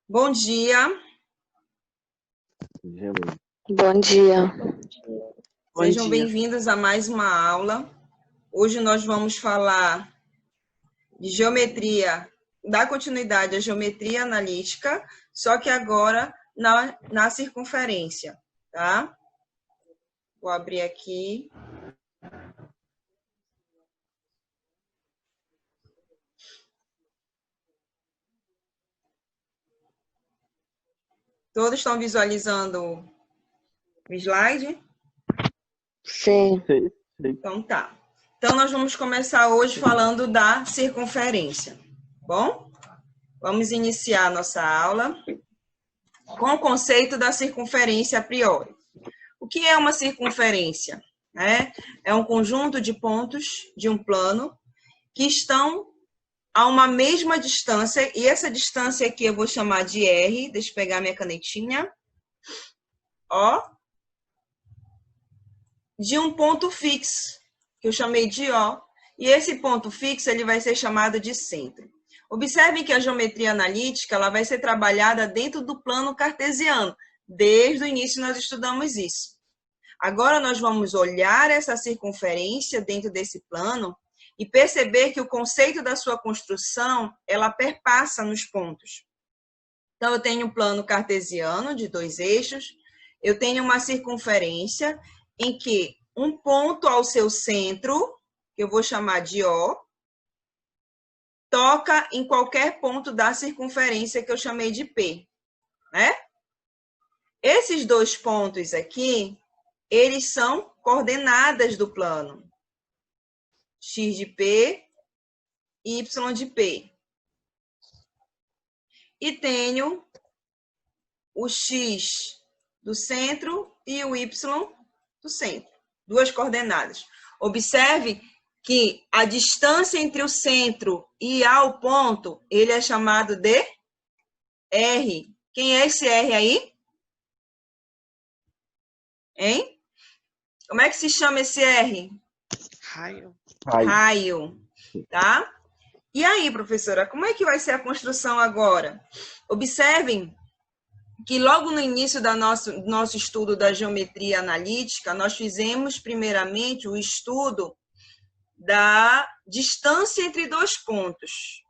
Bom dia. Bom dia. Sejam bem-vindos a mais uma aula. Hoje nós vamos falar de geometria, dar continuidade à geometria analítica, só que agora na circunferência, tá? Vou abrir aqui. Todos estão visualizando o slide? Sim. Então tá. Então nós vamos começar hoje falando da circunferência. Bom? Vamos iniciar a nossa aula com o conceito da circunferência a priori. O que é uma circunferência? É um conjunto de pontos de um plano que estão a uma mesma distância, e essa distância aqui eu vou chamar de R, deixa eu pegar minha canetinha, ó, de um ponto fixo, que eu chamei de O, e esse ponto fixo ele vai ser chamado de centro. Observem que a geometria analítica ela vai ser trabalhada dentro do plano cartesiano. Desde o início nós estudamos isso. Agora nós vamos olhar essa circunferência dentro desse plano e perceber que o conceito da sua construção, ela perpassa nos pontos. Então, eu tenho um plano cartesiano de dois eixos, eu tenho uma circunferência em que um ponto ao seu centro, que eu vou chamar de O, toca em qualquer ponto da circunferência que eu chamei de P, né? Esses dois pontos aqui, eles são coordenadas do plano. X de P e Y de P. E tenho o X do centro e o Y do centro. Duas coordenadas. Observe que a distância entre o centro e ao ponto, ele é chamado de R. Quem é esse R aí? Hein? Como é que se chama esse R? Raio. Raio. Tá? E aí, professora, como é que vai ser a construção agora? Observem que logo no início do nosso estudo da geometria analítica, nós fizemos primeiramente o estudo da distância entre dois pontos.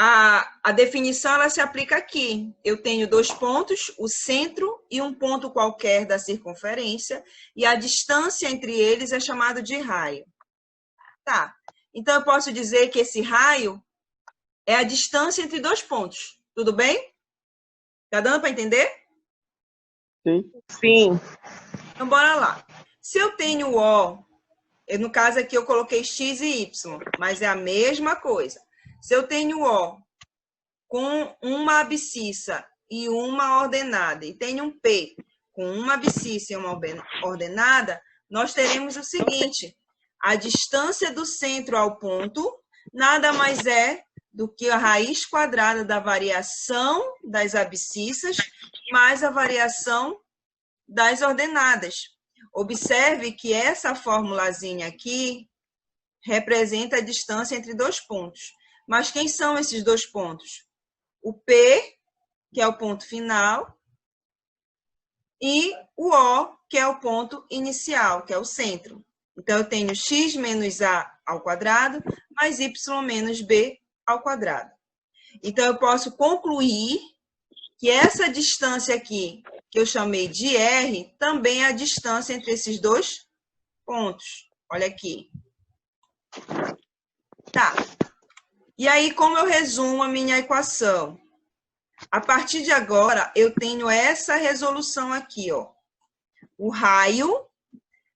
A definição ela se aplica aqui. Eu tenho dois pontos, o centro e um ponto qualquer da circunferência, e a distância entre eles é chamada de raio. Tá. Então, eu posso dizer que esse raio é a distância entre dois pontos. Tudo bem? Tá dando para entender? Sim. Sim. Então, bora lá. Se eu tenho O, no caso aqui eu coloquei X e Y, mas é a mesma coisa. Se eu tenho O com uma abscissa e uma ordenada, e tenho um P com uma abscissa e uma ordenada, nós teremos o seguinte: a distância do centro ao ponto nada mais é do que a raiz quadrada da variação das abscissas mais a variação das ordenadas. Observe que essa formulazinha aqui representa a distância entre dois pontos. Mas quem são esses dois pontos? O P, que é o ponto final, e o O, que é o ponto inicial, que é o centro. Então, eu tenho x menos a ao quadrado, mais y menos b ao quadrado. Então, eu posso concluir que essa distância aqui, que eu chamei de R, também é a distância entre esses dois pontos. Olha aqui. Tá. E aí, como eu resumo a minha equação? A partir de agora, eu tenho essa resolução aqui, ó. O raio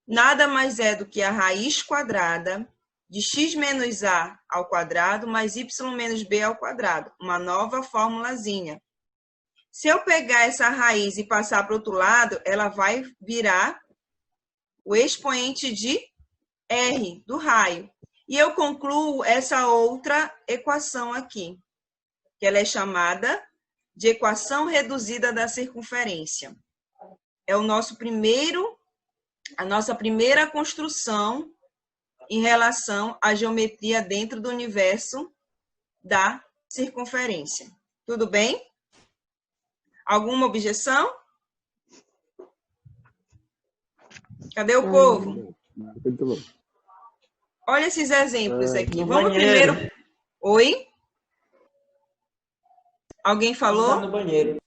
nada mais é do que a raiz quadrada de x menos a ao quadrado mais y menos b ao quadrado. Uma nova formulazinha. Se eu pegar essa raiz e passar para o outro lado, ela vai virar o expoente de R, do raio. E eu concluo essa outra equação aqui, que ela é chamada de equação reduzida da circunferência. É a nossa primeira construção em relação à geometria dentro do universo da circunferência. Tudo bem? Alguma objeção? Cadê o povo? Muito bom. Olha esses exemplos aqui. No Vamos banheiro. primeiro... Oi? Alguém Está falou? no banheiro.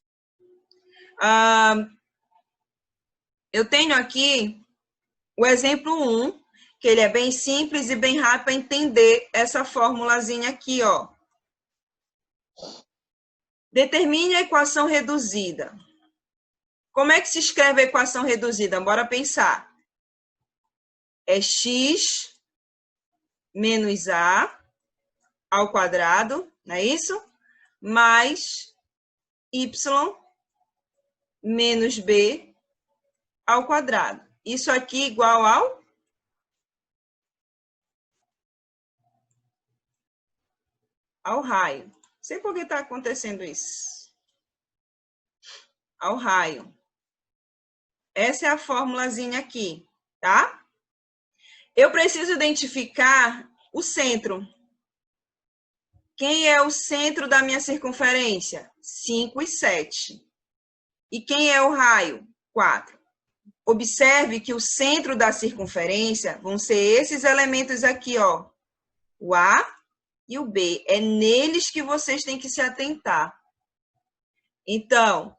Eu tenho aqui o exemplo 1, que ele é bem simples e bem rápido para entender essa formulazinha aqui, ó. Determine a equação reduzida. Como é que se escreve a equação reduzida? Bora pensar. É x menos a ao quadrado, não é isso? Mais y menos b ao quadrado. Isso aqui igual ao raio. Não sei por que está acontecendo isso. Ao raio. Essa é a formulazinha aqui, tá? Eu preciso identificar o centro. Quem é o centro da minha circunferência? 5 e 7. E quem é o raio? 4. Observe que o centro da circunferência vão ser esses elementos aqui, ó. O A e o B. É neles que vocês têm que se atentar. Então,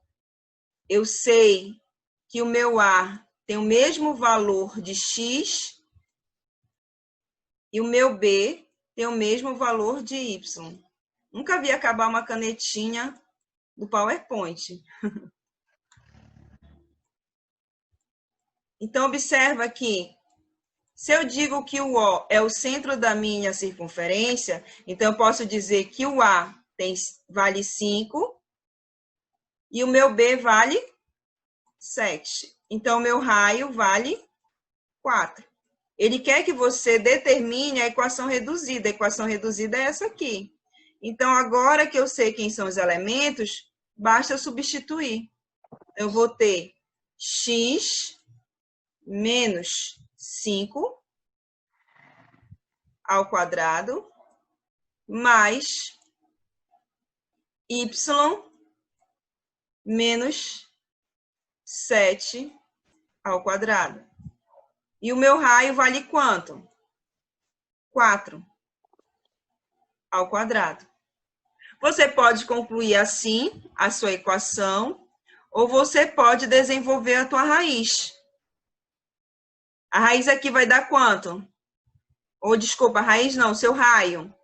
eu sei que o meu A tem o mesmo valor de X e o meu B tem o mesmo valor de Y. Nunca vi acabar uma canetinha do PowerPoint. Então, observa aqui. Se eu digo que o O é o centro da minha circunferência, então eu posso dizer que o A vale 5 e o meu B vale 7. Então, o meu raio vale 4. Ele quer que você determine a equação reduzida. A equação reduzida é essa aqui. Então, agora que eu sei quem são os elementos, basta substituir. Eu vou ter x menos 5 ao quadrado mais y menos 7 ao quadrado. E o meu raio vale quanto? 4 ao quadrado. Você pode concluir assim a sua equação, ou você pode desenvolver a tua raiz. A raiz aqui vai dar quanto? Ou, desculpa, a raiz não, seu raio.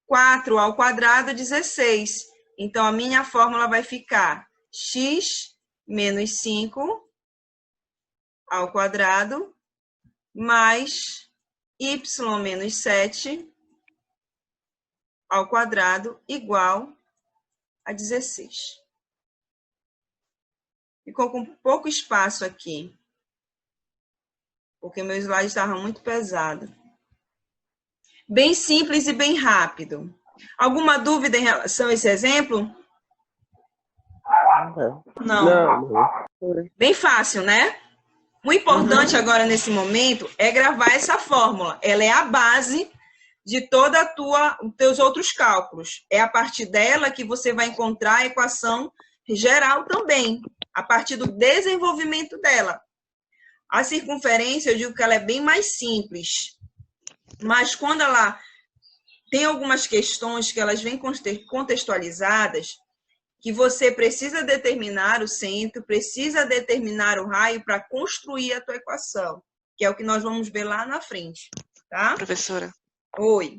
4 ao quadrado, 16. Então, a minha fórmula vai ficar x menos 5 ao quadrado mais y menos 7 ao quadrado igual a 16. Ficou com pouco espaço aqui, porque meu slide estava muito pesado. Bem simples e bem rápido. Alguma dúvida em relação a esse exemplo? Não. Bem fácil, né? O importante agora, nesse momento, é gravar essa fórmula. Ela é a base de toda os teus outros cálculos. É a partir dela que você vai encontrar a equação geral também, a partir do desenvolvimento dela. A circunferência, eu digo que ela é bem mais simples, mas quando ela tem algumas questões que elas vêm contextualizadas, que você precisa determinar o centro, precisa determinar o raio para construir a tua equação, que é o que nós vamos ver lá na frente, tá? Professora, Oi.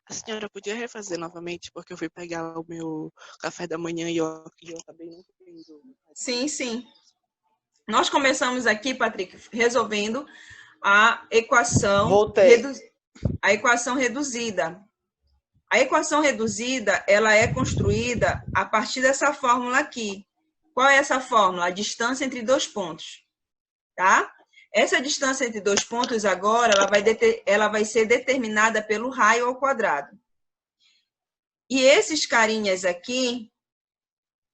a senhora podia refazer novamente, porque eu fui pegar o meu café da manhã e eu acabei não vendo. Sim, sim. Nós começamos aqui, Patrick, resolvendo a equação, a equação reduzida. A equação reduzida, ela é construída a partir dessa fórmula aqui. Qual é essa fórmula? A distância entre dois pontos, tá? Essa distância entre dois pontos agora, ela vai ser determinada pelo raio ao quadrado. E esses carinhas aqui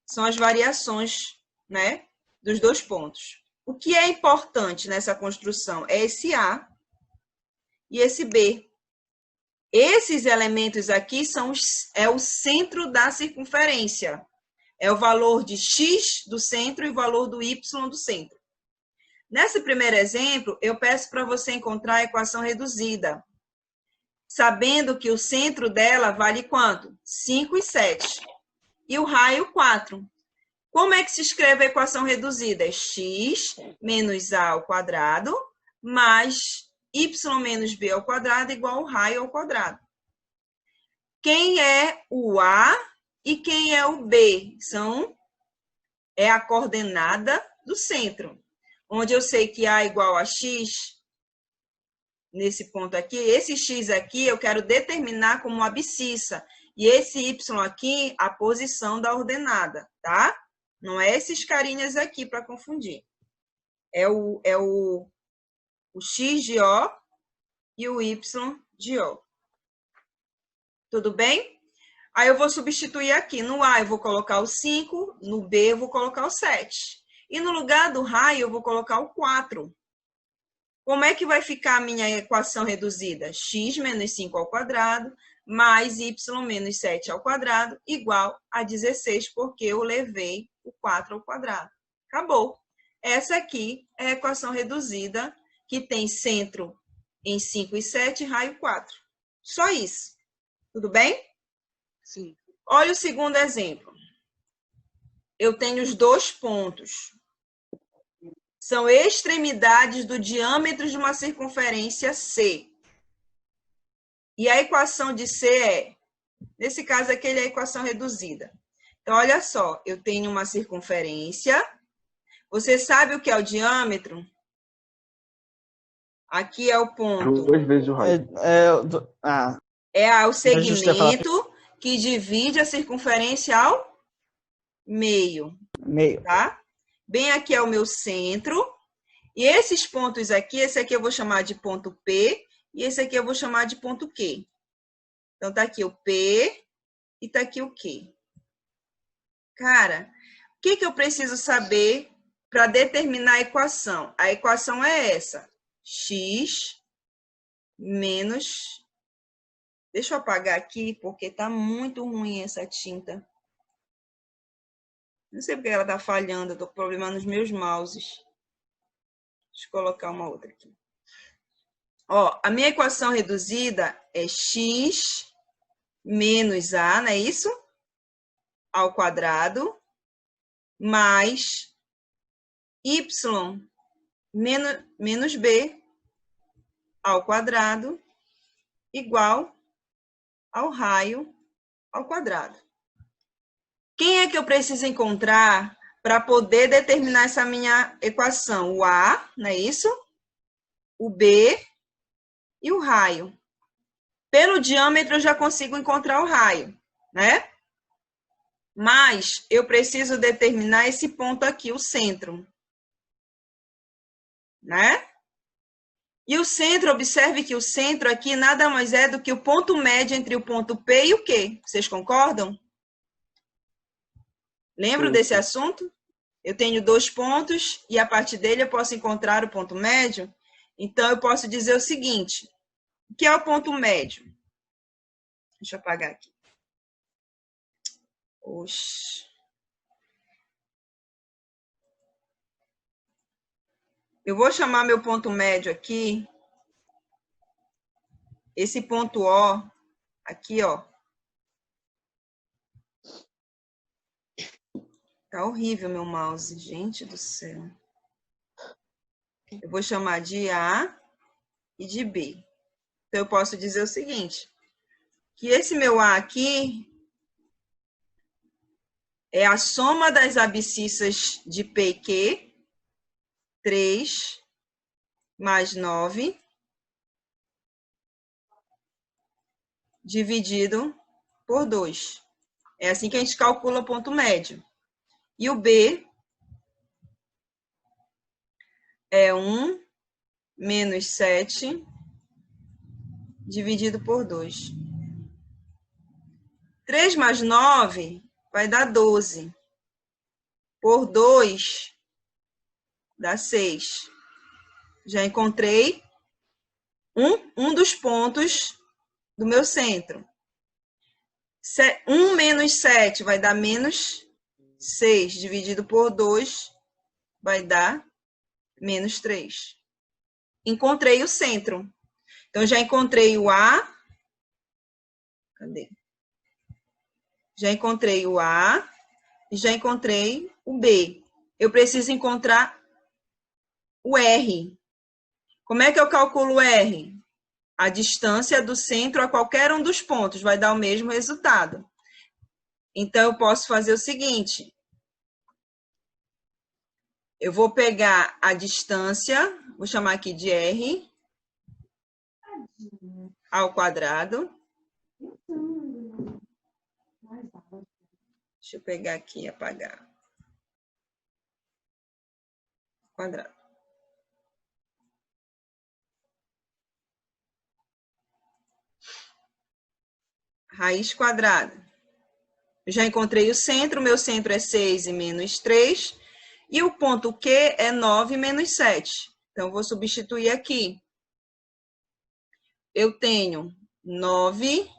são as variações, né, dos dois pontos. O que é importante nessa construção é esse A e esse B. Esses elementos aqui é o centro da circunferência. É o valor de x do centro e o valor do y do centro. Nesse primeiro exemplo, eu peço para você encontrar a equação reduzida, sabendo que o centro dela vale quanto? 5 e 7. E o raio, 4. Como é que se escreve a equação reduzida? É x menos a ao quadrado mais y menos b ao quadrado igual ao raio ao quadrado. Quem é o A e quem é o B? É a coordenada do centro. Onde eu sei que A igual a x, nesse ponto aqui, esse x aqui eu quero determinar como abscissa. E esse y aqui, a posição da ordenada, tá? Não é esses carinhas aqui para confundir. É o x de O e o y de O. Tudo bem? Aí eu vou substituir aqui. No A eu vou colocar o 5, no B eu vou colocar o 7. E no lugar do raio eu vou colocar o 4. Como é que vai ficar a minha equação reduzida? X menos 5 ao quadrado mais y menos 7 ao quadrado igual a 16, porque eu levei o 4 ao quadrado. Acabou. Essa aqui é a equação reduzida que tem centro em 5 e 7 e raio 4. Só isso. Tudo bem? Sim. Olha o segundo exemplo. Eu tenho os dois pontos. São extremidades do diâmetro de uma circunferência C. E a equação de C é, nesse caso aqui, é a equação reduzida. Então, olha só, eu tenho uma circunferência. Você sabe o que é o diâmetro? Aqui é o ponto. 2 vezes o raio. É o segmento que divide a circunferência ao meio. Tá? Bem aqui é o meu centro. E esses pontos aqui, esse aqui eu vou chamar de ponto P e esse aqui eu vou chamar de ponto Q. Então, tá aqui o P e tá aqui o Q. Cara, o que eu preciso saber para determinar a equação? A equação é essa. X menos... Deixa eu apagar aqui, porque tá muito ruim essa tinta. Não sei porque ela tá falhando, eu tô com problema nos meus mouses. Deixa eu colocar uma outra aqui. Ó, a minha equação reduzida é x menos a, não é isso? Ao quadrado, mais y menos b ao quadrado, igual ao raio ao quadrado. Quem é que eu preciso encontrar para poder determinar essa minha equação? O A, não é isso? O B e o raio. Pelo diâmetro eu já consigo encontrar o raio, né? Mas eu preciso determinar esse ponto aqui, o centro. Né? E o centro, observe que o centro aqui nada mais é do que o ponto médio entre o ponto P e o Q. Vocês concordam? Lembram desse assunto? Eu tenho dois pontos e a partir dele eu posso encontrar o ponto médio. Então, eu posso dizer o seguinte. O que é o ponto médio? Deixa eu apagar aqui. Oxi. Eu vou chamar meu ponto médio aqui. Esse ponto O, aqui, ó. Tá horrível meu mouse, gente do céu. Eu vou chamar de A e de B. Então, eu posso dizer o seguinte, que esse meu A aqui é a soma das abscissas de P e Q, 3 mais 9, dividido por 2. É assim que a gente calcula o ponto médio. E o B é 1 menos 7 dividido por 2. 3 mais 9 vai dar 12. Por 2 dá 6. Já encontrei um dos pontos do meu centro. 1 menos 7 vai dar menos 6, dividido por 2 vai dar menos 3. Encontrei o centro. Então, já encontrei o A. Cadê? Já encontrei o A e já encontrei o B. Eu preciso encontrar o R. Como é que eu calculo o R? A distância do centro a qualquer um dos pontos vai dar o mesmo resultado. Então, eu posso fazer o seguinte. Eu vou pegar a distância, vou chamar aqui de R ao quadrado. Deixa eu pegar aqui e apagar. Quadrado. Raiz quadrada. Eu já encontrei o centro, meu centro é 6 e menos 3. E o ponto Q é 9 menos 7. Então, eu vou substituir aqui. Eu tenho 9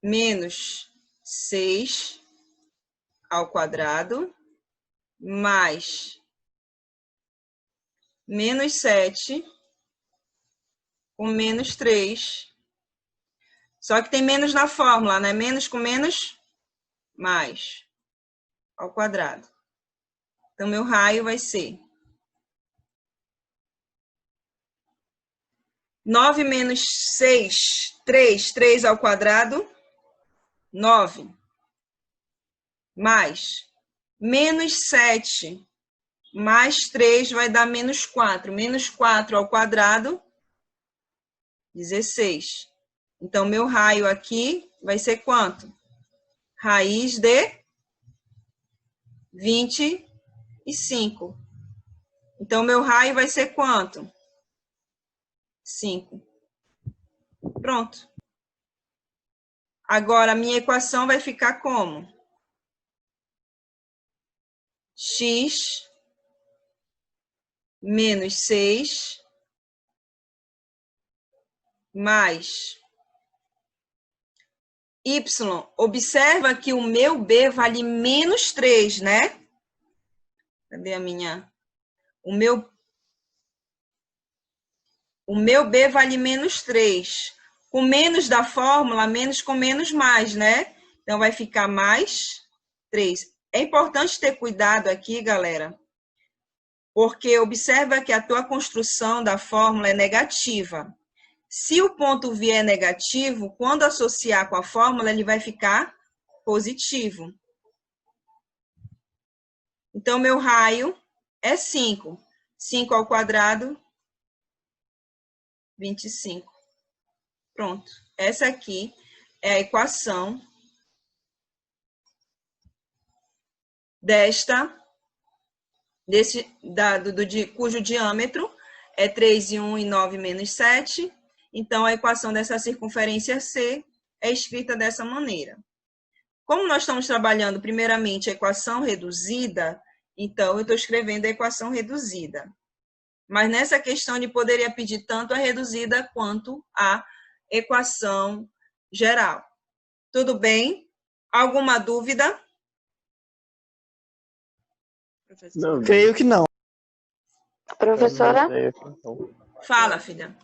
menos 6 ao quadrado, mais menos 7 com menos 3. Só que tem menos na fórmula, né? Menos com menos, mais ao quadrado. Então, meu raio vai ser 9 menos 6, 3 ao quadrado, 9. Mais menos 7 mais 3 vai dar menos 4. Menos 4 ao quadrado, 16. Então, meu raio aqui vai ser quanto? Raiz de 25. Então, meu raio vai ser quanto? 5. Pronto. Agora, a minha equação vai ficar como? X menos 6 mais Y. Observa que o meu B vale menos 3, né? Cadê a minha? O meu B vale menos 3. Com menos da fórmula, menos com menos mais, né? Então, vai ficar mais 3. É importante ter cuidado aqui, galera, porque observa que a tua construção da fórmula é negativa. Se o ponto vier negativo, quando associar com a fórmula, ele vai ficar positivo. Então, meu raio é 5. 5 ao quadrado, 25. Pronto. Essa aqui é a equação cujo diâmetro é 3 e 1 e 9 menos 7. Então, a equação dessa circunferência C é escrita dessa maneira. Como nós estamos trabalhando, primeiramente, a equação reduzida, então, eu estou escrevendo a equação reduzida. Mas nessa questão, ele poderia pedir tanto a reduzida quanto a equação geral. Tudo bem? Alguma dúvida? Não, creio que não. Professora? Fala, filha.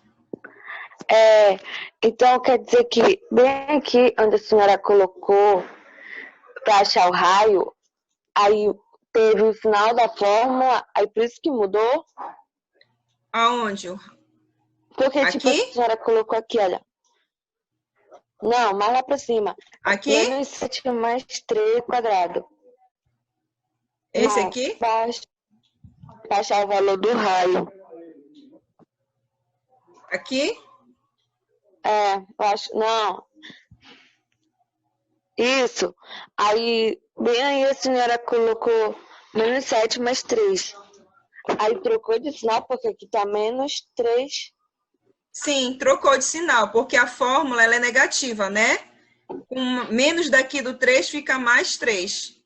Então, quer dizer que bem aqui onde a senhora colocou para achar o raio, aí teve o final da fórmula, aí por isso que mudou? Aonde? Porque, aqui? tipo, a senhora colocou aqui, olha. Não, mais lá para cima. Aqui? Menos 7 mais 3 quadrado. Esse Não, aqui? Para achar o valor do raio. Aqui? Eu acho. Não. Isso. Aí, bem aí a senhora colocou menos 7 mais 3. Aí trocou de sinal, porque aqui tá menos 3. Sim, trocou de sinal, porque a fórmula ela é negativa, né? Com menos daqui do 3 fica mais 3.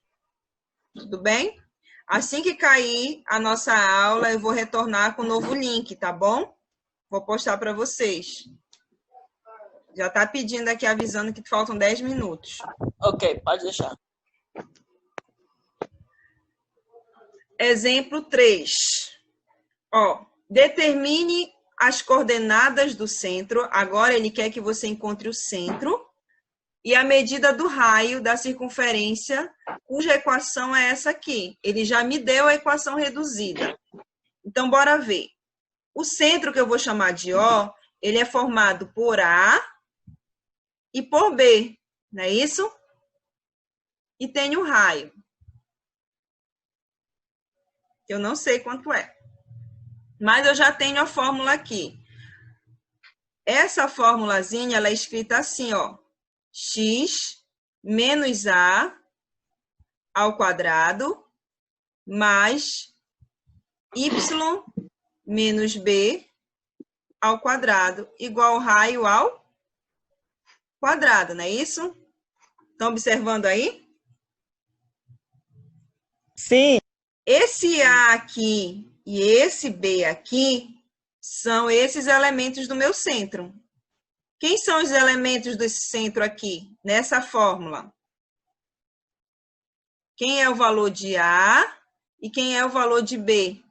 Tudo bem? Assim que cair a nossa aula, eu vou retornar com um novo link, tá bom? Vou postar para vocês. Já está pedindo aqui, avisando que faltam 10 minutos. Ok, pode deixar. Exemplo 3. Ó, determine as coordenadas do centro. Agora ele quer que você encontre o centro e a medida do raio da circunferência, cuja equação é essa aqui. Ele já me deu a equação reduzida. Então, bora ver. O centro, que eu vou chamar de O, ele é formado por A e por B, não é isso? E tem o raio. Eu não sei quanto é. Mas eu já tenho a fórmula aqui. Essa formulazinha, ela é escrita assim, ó. X menos A ao quadrado mais Y menos B ao quadrado igual ao raio ao quadrado, não é isso? Estão observando aí? Sim. Esse A aqui e esse B aqui são esses elementos do meu centro. Quem são os elementos desse centro aqui, nessa fórmula? Quem é o valor de A e quem é o valor de B?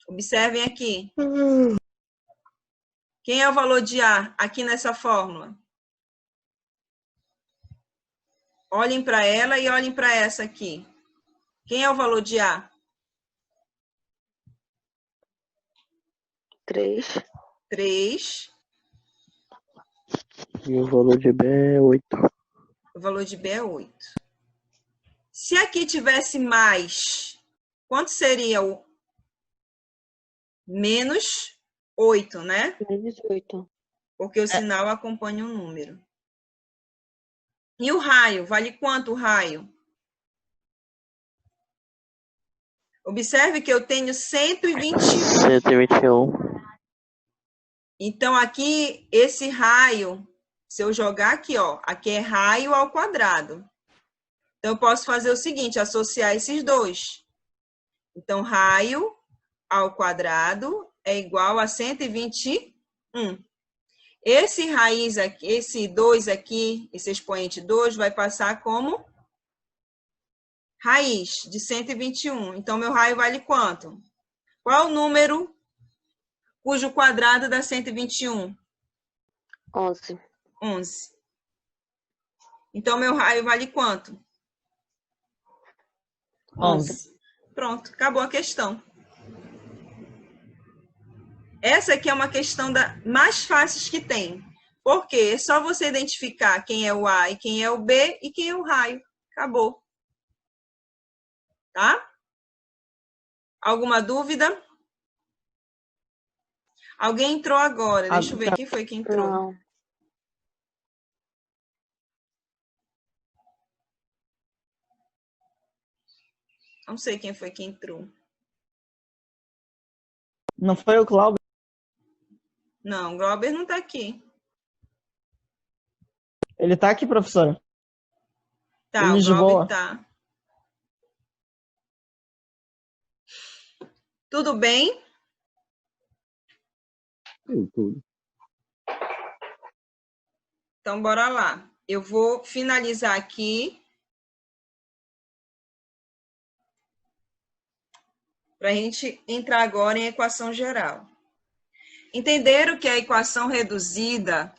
Observem aqui. Quem é o valor de A aqui nessa fórmula? Olhem para ela e olhem para essa aqui. Quem é o valor de A? 3. 3. E o valor de B é 8. O valor de B é 8. Se aqui tivesse mais, quanto seria o menos 8, né? Menos 8. Porque o sinal acompanha o número. E o raio? Vale quanto o raio? Observe que eu tenho 121. 121. Então, aqui, esse raio, se eu jogar aqui, ó, aqui é raio ao quadrado. Então, eu posso fazer o seguinte, associar esses dois. Então, raio ao quadrado é igual a 121. Esse raiz aqui, esse 2 aqui, esse expoente 2, vai passar como raiz de 121. Então, meu raio vale quanto? Qual o número cujo quadrado dá 121? 11. 11. Então, meu raio vale quanto? 11. Pronto, acabou a questão. Essa aqui é uma questão mais fáceis que tem. Porque é só você identificar quem é o A e quem é o B e quem é o raio. Acabou. Tá? Alguma dúvida? Alguém entrou agora. Deixa eu ver quem foi que entrou. Não. Não sei quem foi que entrou. Não foi o Cláudio? Não, o Glauber não está aqui. Ele tá aqui, professora. Tá, Em o Lisboa. Glauber tá. Tudo bem? Tudo. Então, bora lá. Eu vou finalizar aqui para a gente entrar agora em equação geral. Entenderam que a equação reduzida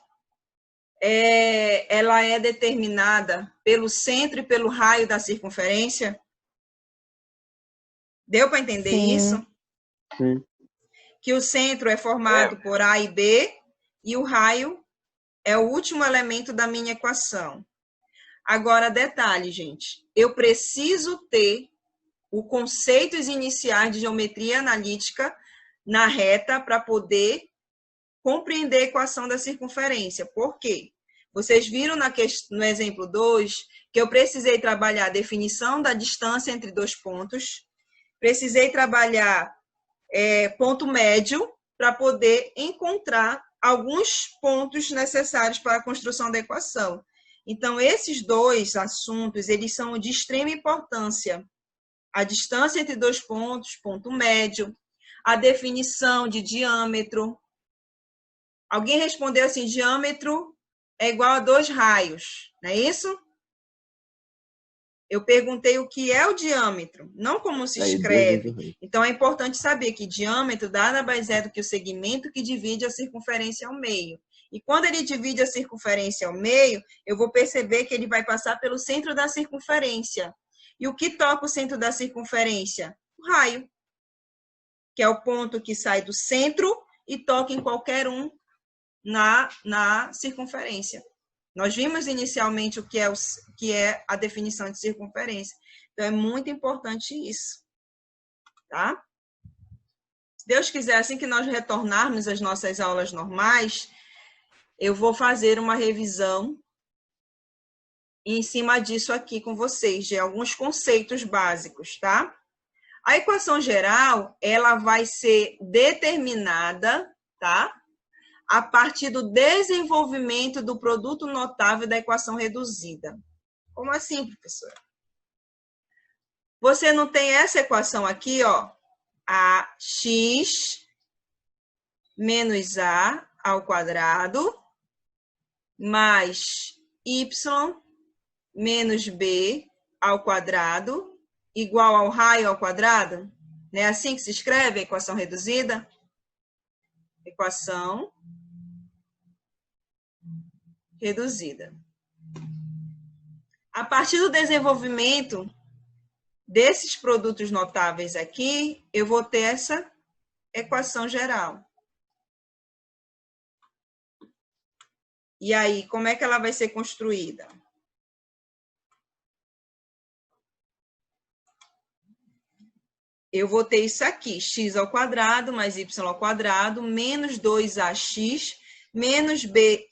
ela é determinada pelo centro e pelo raio da circunferência? Deu para entender Sim. isso? Sim. Que o centro é formado por A e B e o raio é o último elemento da minha equação. Agora, detalhe, gente. Eu preciso ter os conceitos iniciais de geometria analítica na reta para poder compreender a equação da circunferência. Por quê? Vocês viram no exemplo 2 que eu precisei trabalhar a definição da distância entre dois pontos, precisei trabalhar ponto médio para poder encontrar alguns pontos necessários para a construção da equação. Então, esses dois assuntos, eles são de extrema importância. A distância entre dois pontos, ponto médio, a definição de diâmetro, Alguém respondeu assim, diâmetro é igual a 2 raios, não é isso? Eu perguntei o que é o diâmetro, não como se Aí, 2 escreve. vezes o raio. Então, é importante saber que diâmetro nada mais é do que o segmento que divide a circunferência ao meio. E quando ele divide a circunferência ao meio, eu vou perceber que ele vai passar pelo centro da circunferência. E o que toca o centro da circunferência? O raio, que é o ponto que sai do centro e toca em qualquer um na circunferência. Nós vimos inicialmente o que é a definição de circunferência. Então, é muito importante isso. Tá? Se Deus quiser, assim que nós retornarmos às nossas aulas normais, eu vou fazer uma revisão em cima disso aqui com vocês, de alguns conceitos básicos, tá? A equação geral, ela vai ser determinada, tá? A partir do desenvolvimento do produto notável da equação reduzida. Como assim, professora? Você não tem essa equação aqui, ó, ax menos a ao quadrado mais y menos b ao quadrado igual ao raio ao quadrado? Não é assim que se escreve a equação reduzida? Equação reduzida. A partir do desenvolvimento desses produtos notáveis aqui, eu vou ter essa equação geral. E aí, como é que ela vai ser construída? Eu vou ter isso aqui, x ao quadrado mais y ao quadrado menos 2ax menos by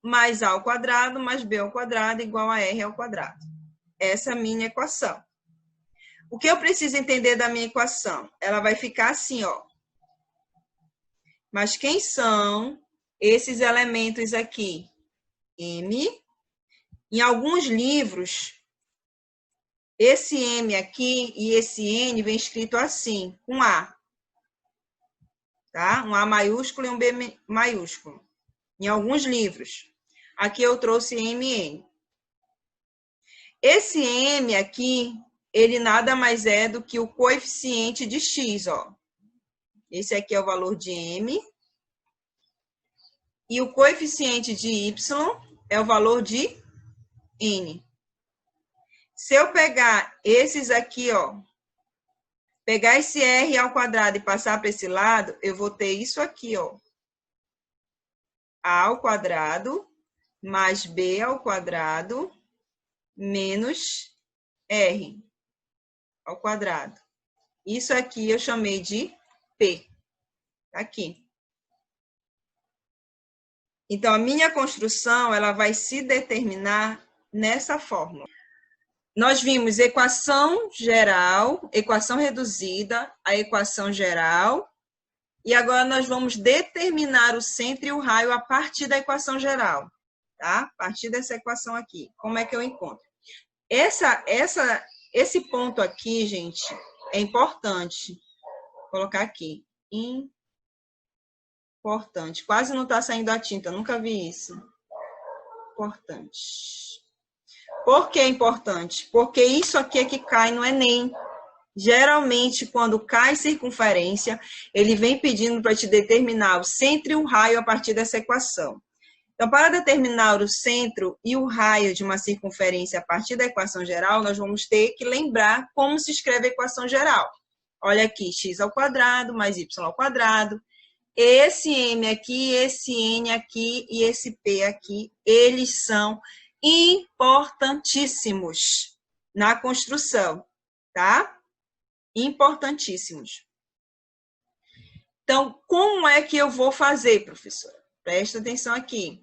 mais a ao quadrado mais b ao quadrado igual a r ao quadrado. Essa é a minha equação. O que eu preciso entender da minha equação? Ela vai ficar assim, ó. Mas quem são esses elementos aqui? M. Em alguns livros, esse M aqui e esse N vem escrito assim, com A. Tá? Um A maiúsculo e um B maiúsculo. Em alguns livros. Aqui eu trouxe MN. Esse M aqui, ele nada mais é do que o coeficiente de X, ó. Esse aqui é o valor de M. E o coeficiente de Y é o valor de N. Se eu pegar esses aqui, ó, pegar esse R ao quadrado e passar para esse lado, eu vou ter isso aqui, ó. A ao quadrado mais B ao quadrado menos R ao quadrado. Isso aqui eu chamei de P. Tá aqui. Então, a minha construção, ela vai se determinar nessa fórmula. Nós vimos equação geral, equação reduzida, a equação geral, e agora nós vamos determinar o centro e o raio a partir da equação geral, tá? A partir dessa equação aqui. Como é que eu encontro? Esse ponto aqui, gente, é importante. Vou colocar aqui. Importante. Quase não está saindo a tinta, nunca vi isso. Importante. Por que é importante? Porque isso aqui é que cai no Enem. Geralmente, quando cai circunferência, ele vem pedindo para te determinar o centro e o raio a partir dessa equação. Então, para determinar o centro e o raio de uma circunferência a partir da equação geral, nós vamos ter que lembrar como se escreve a equação geral. Olha aqui, x ao quadrado mais y ao quadrado. Esse M aqui, esse N aqui e esse P aqui, eles são importantíssimos na construção, tá? Importantíssimos. Então, como é que eu vou fazer, professora? Presta atenção aqui.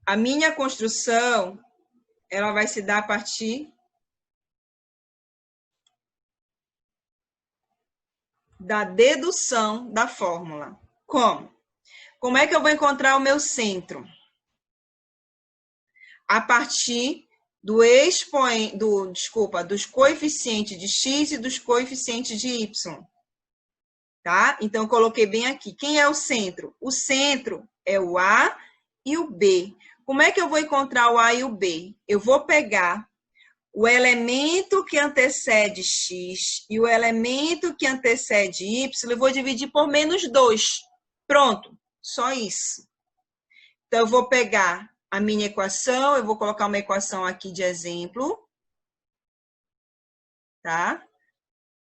A minha construção, ela vai se dar a partir da dedução da fórmula. Como? Como é que eu vou encontrar o meu centro? A partir dos coeficientes de x e dos coeficientes de y. Tá? Então, eu coloquei bem aqui. Quem é o centro? O centro é o A e o B. Como é que eu vou encontrar o A e o B? Eu vou pegar o elemento que antecede x e o elemento que antecede y, eu vou dividir por -2. Pronto, só isso. Então, eu vou pegar a minha equação, eu vou colocar uma equação aqui de exemplo, tá?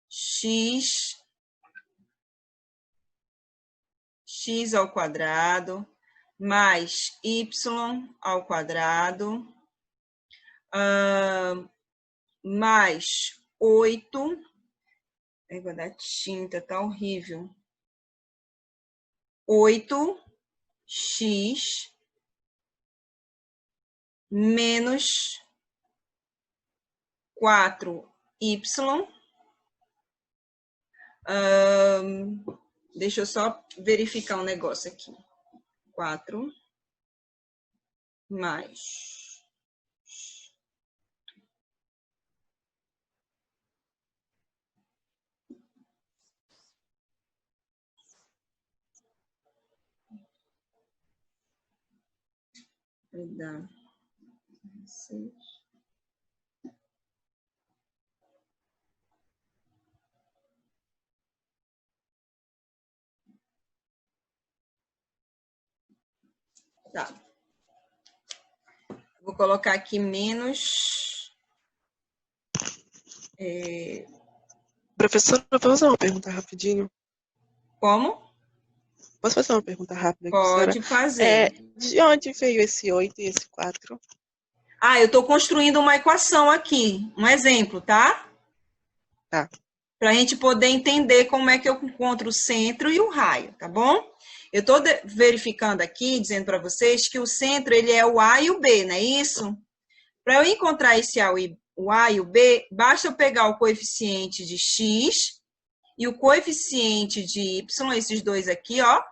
X ao quadrado mais y ao quadrado mais 8. Vou dar tinta, tá horrível. 8x menos 4y. Deixa eu só verificar um negócio aqui. 4 mais... Vai dar 6. Tá. Vou colocar aqui menos... Professora, posso fazer uma pergunta rapidinho? Como? Posso fazer uma pergunta rápida? Pode fazer. De onde veio esse 8 e esse 4? Eu estou construindo uma equação aqui, um exemplo, tá? Tá. Para a gente poder entender como é que eu encontro o centro e o raio, tá bom? Eu estou verificando aqui, dizendo para vocês que o centro ele é o A e o B, não é isso? Para eu encontrar esse o A e o B, basta eu pegar o coeficiente de x e o coeficiente de y, esses dois aqui, ó,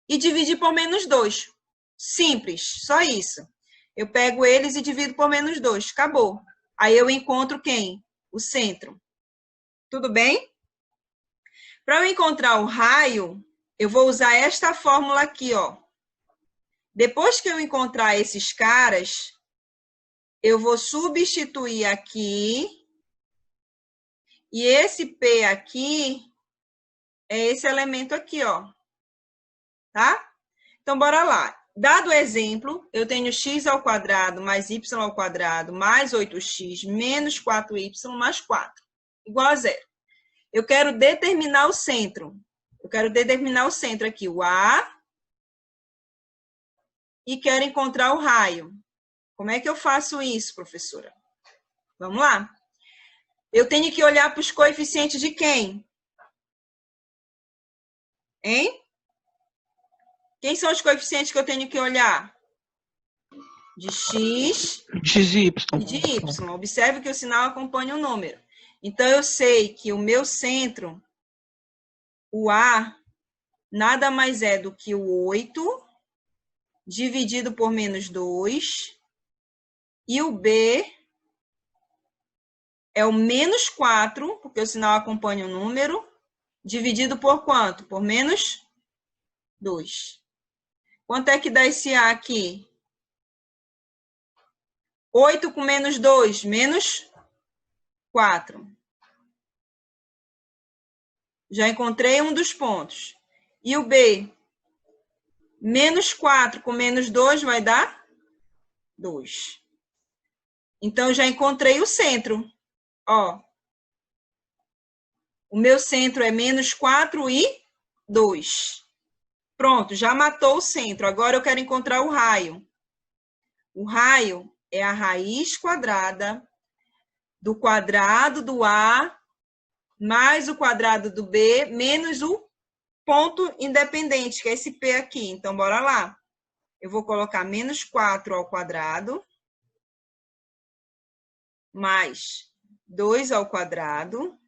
e dividir por -2. Simples, só isso. Eu pego eles e divido por -2, acabou. Aí eu encontro quem? O centro. Tudo bem? Para eu encontrar o raio, eu vou usar esta fórmula aqui, ó. Depois que eu encontrar esses caras, eu vou substituir aqui. E esse P aqui é esse elemento aqui, ó. Tá? Então, bora lá. Dado o exemplo, eu tenho x ao quadrado mais y ao quadrado mais 8x menos 4y mais 4, igual a 0. Eu quero determinar o centro. Eu quero determinar o centro aqui, o A, e quero encontrar o raio. Como é que eu faço isso, professora? Vamos lá. Eu tenho que olhar para os coeficientes de quem? Hein? Quem são os coeficientes que eu tenho que olhar? De x XY. e de y. Observe que o sinal acompanha o número. Então, eu sei que o meu centro, o A, nada mais é do que o 8 dividido por -2. E o B é o -4, porque o sinal acompanha o número, dividido por quanto? Por -2. Quanto é que dá esse A aqui? 8 com -2, -4. Já encontrei um dos pontos. E o B? -4 com -2 vai dar 2. Então, já encontrei o centro. Ó. O meu centro é -4 e 2. Pronto, já matou o centro. Agora eu quero encontrar o raio. O raio é a raiz quadrada do quadrado do A mais o quadrado do B menos o ponto independente, que é esse P aqui. Então, bora lá. Eu vou colocar -4 ao quadrado mais 2 ao quadrado.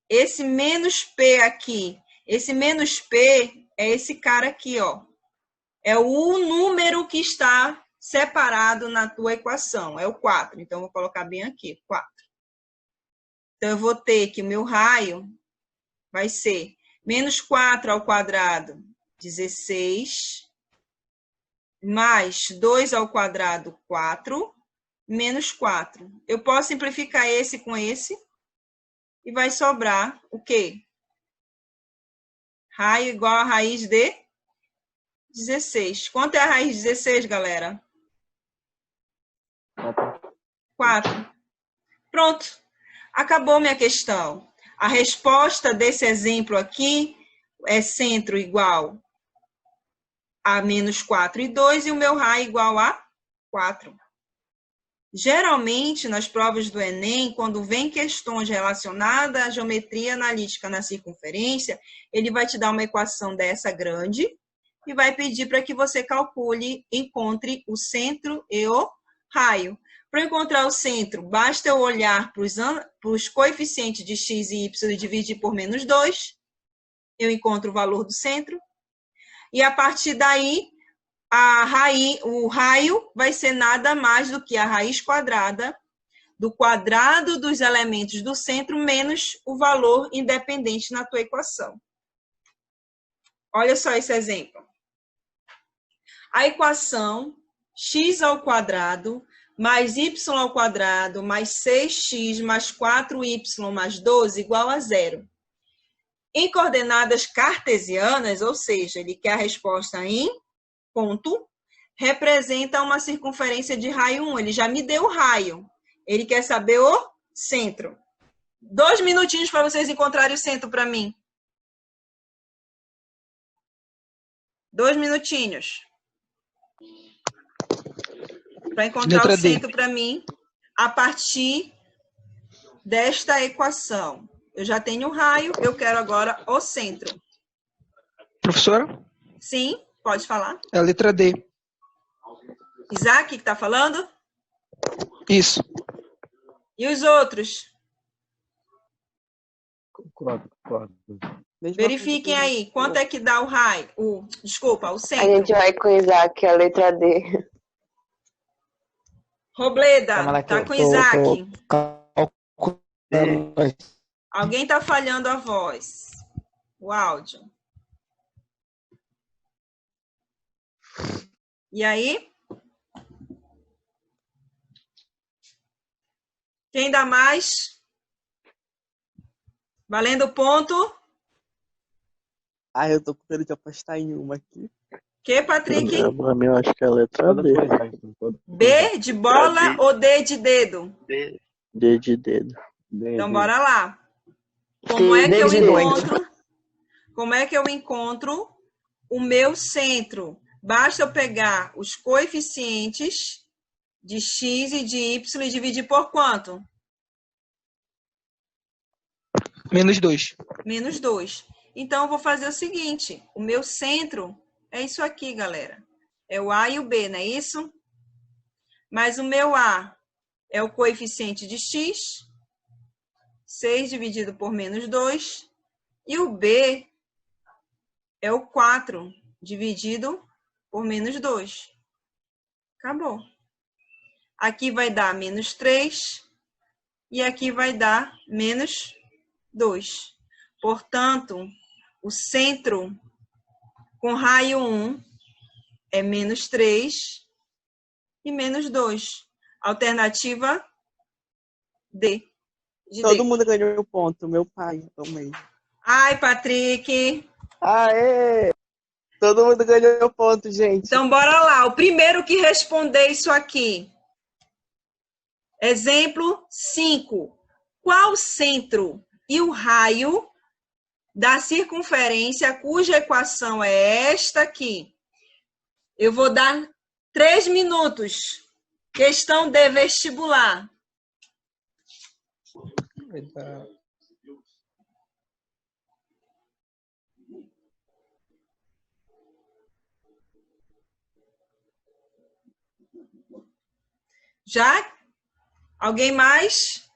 Esse menos P aqui, esse menos P é esse cara aqui, ó. É o número que está separado na tua equação, é o 4. Então, vou colocar bem aqui, 4. Então, eu vou ter que o meu raio vai ser Menos 4 ao quadrado, 16. Mais 2 ao quadrado, 4. Menos 4. Eu posso simplificar esse com esse. E vai sobrar o quê? Raio igual a raiz de 16. Quanto é a raiz de 16, galera? 4. Pronto. Acabou minha questão. A resposta desse exemplo aqui é centro igual a menos 4 e 2 e o meu raio igual a 4. Geralmente, nas provas do Enem, quando vem questões relacionadas à geometria analítica na circunferência, ele vai te dar uma equação dessa grande e vai pedir para que você calcule, encontre o centro e o raio. Para encontrar o centro, basta eu olhar para os coeficientes de x e y e dividir por menos 2. Eu encontro o valor do centro. E a partir daí, o raio vai ser nada mais do que a raiz quadrada do quadrado dos elementos do centro menos o valor independente na tua equação. Olha só esse exemplo. A equação x ao quadrado mais y ao quadrado mais 6x mais 4y mais 12 igual a 0. Em coordenadas cartesianas, ou seja, ele quer a resposta em ponto, representa uma circunferência de raio 1. Ele já me deu o raio. Ele quer saber o centro. 2 minutinhos para vocês encontrarem o centro para mim. 2 minutinhos. Para encontrar Letra o D. centro para mim, a partir desta equação. Eu já tenho o raio, eu quero agora o centro. Professora, Sim, pode falar. é a letra D. Isaac, que está falando? Isso. E os outros? Concordo. Verifiquem aí, quanto é que dá o raio? Desculpa, o A centro. gente vai com o Isaac, a letra D. Robleda, Calma lá que tá eu com tô Isaac. calculando. Alguém está falhando a voz. O áudio. E aí? Quem dá mais? Valendo ponto? Eu tô com medo de apostar em uma aqui. Que, Patrick? Pra mim, eu acho que é a letra D. B de bola ou D de dedo? D de dedo. Então, bora lá. Como é que eu encontro? Como é que eu encontro o meu centro? Basta eu pegar os coeficientes de x e de y e dividir por quanto? Menos 2. Menos 2. Então, eu vou fazer o seguinte. O meu centro é isso aqui, galera. É o A e o B, não é isso? Mas o meu A é o coeficiente de x. 6 dividido por menos 2. E o B é o 4 dividido por menos 2. Acabou. Aqui vai dar menos 3. E aqui vai dar menos 2. Portanto, o centro com raio 1 é menos 3 e menos 2. Alternativa D. Todo mundo ganhou um ponto, meu pai também. Ai, Patrick. Aê! Todo mundo ganhou ponto, gente. Então, bora lá. O primeiro que responder isso aqui. Exemplo 5. Qual o centro e o raio da circunferência cuja equação é esta aqui? Eu vou dar 3 minutos. Questão de vestibular. Já? Alguém mais?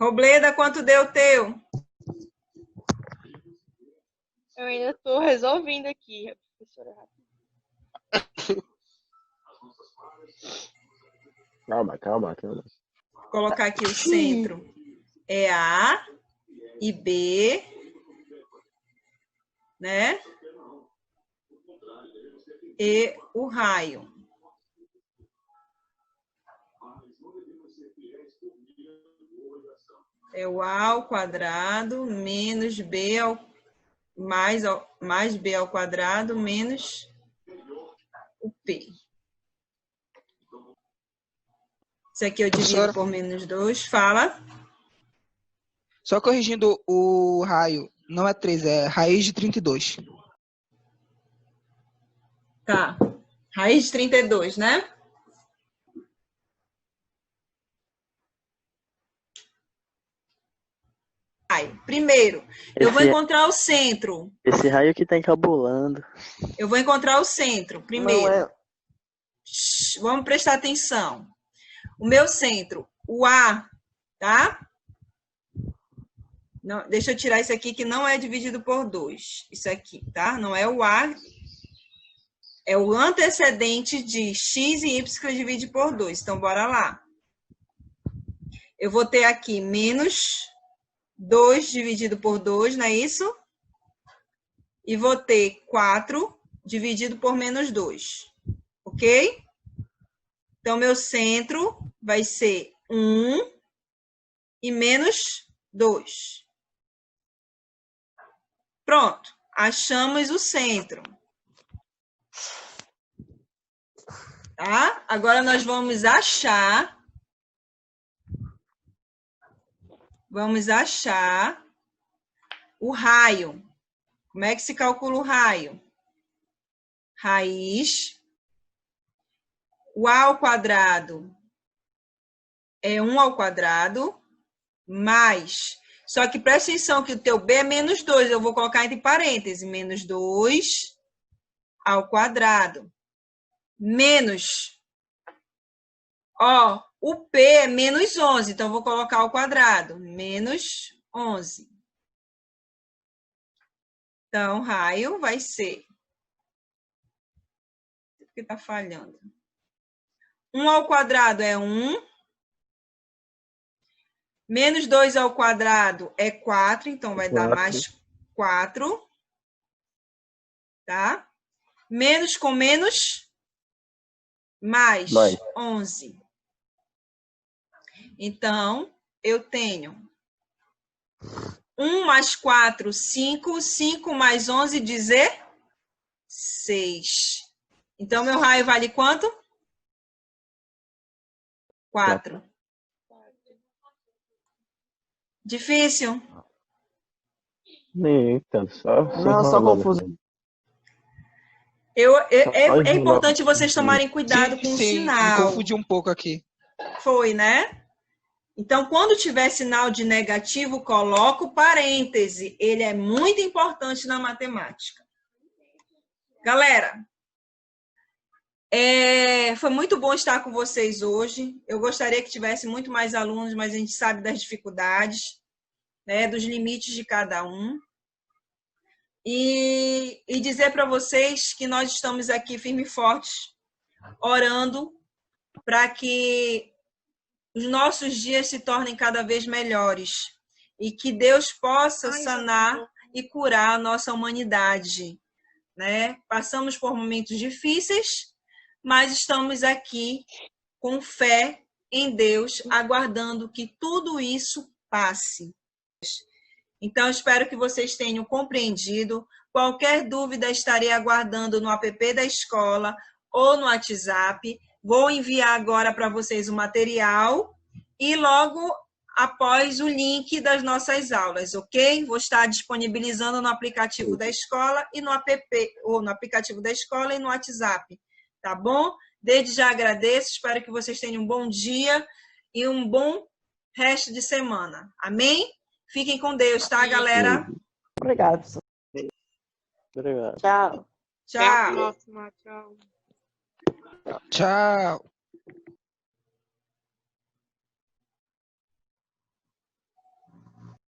Robleda, quanto deu o teu? Eu ainda estou resolvendo aqui, professora. Calma. Vou colocar aqui o centro. É A e B, né? E o raio. É o A ao quadrado menos B mais B ao quadrado menos o P. Isso aqui eu divido por menos 2. Fala. Só corrigindo o raio, não é 3, é raiz de 32. Tá. Raiz de 32, né? Primeiro, eu vou encontrar o centro. Esse raio que tá encabulando. Eu vou encontrar o centro, primeiro. Não é... Vamos prestar atenção. O meu centro, o A, tá? Não, deixa eu tirar isso aqui que não é dividido por 2. Isso aqui, tá? Não é o A. É o antecedente de x e y que divide por 2. Então, bora lá. Eu vou ter aqui menos 2 dividido por 2, não é isso? E vou ter 4 dividido por menos 2. Ok? Então, meu centro vai ser 1 e menos 2. Pronto. Achamos o centro. Tá? Agora, nós vamos achar... Vamos achar o raio. Como é que se calcula o raio? Raiz. O A ao quadrado é 1 ao quadrado, mais... Só que presta atenção que o teu B é menos 2. Eu vou colocar entre parênteses. Menos 2 ao quadrado. Menos... Ó, o P é menos 11. Então, eu vou colocar ao quadrado. Menos 11. Então, raio vai ser... Por que está falhando? 1 ao quadrado é 1. Menos 2 ao quadrado é 4. Então, vai dar mais 4. Tá? Menos com menos, mais 11. Então, eu tenho 1 mais 4, 5. 5 mais 11, 16. Então, meu raio vale quanto? 4. Difícil? Nem tanto, só Só confuso. É importante vocês tomarem cuidado com o sinal. Me confundi um pouco aqui. Foi, né? Então, quando tiver sinal de negativo, coloca o parêntese. Ele é muito importante na matemática. Galera, foi muito bom estar com vocês hoje. Eu gostaria que tivesse muito mais alunos, mas a gente sabe das dificuldades, né, dos limites de cada um. E dizer para vocês que nós estamos aqui firmes e fortes, orando para que os nossos dias se tornem cada vez melhores e que Deus possa sanar e curar a nossa humanidade, né? Passamos por momentos difíceis, mas estamos aqui com fé em Deus, aguardando que tudo isso passe. Então, espero que vocês tenham compreendido. Qualquer dúvida, estarei aguardando no app da escola ou no WhatsApp. Vou enviar agora para vocês o material e logo após o link das nossas aulas, ok? Vou estar disponibilizando no aplicativo da escola e no app, ou no aplicativo da escola e no WhatsApp, tá bom? Desde já agradeço, espero que vocês tenham um bom dia e um bom resto de semana. Amém? Fiquem com Deus, tá, galera? Obrigado, professor. Obrigado. Tchau. Até a Tchau. próxima. Tchau. Tchau.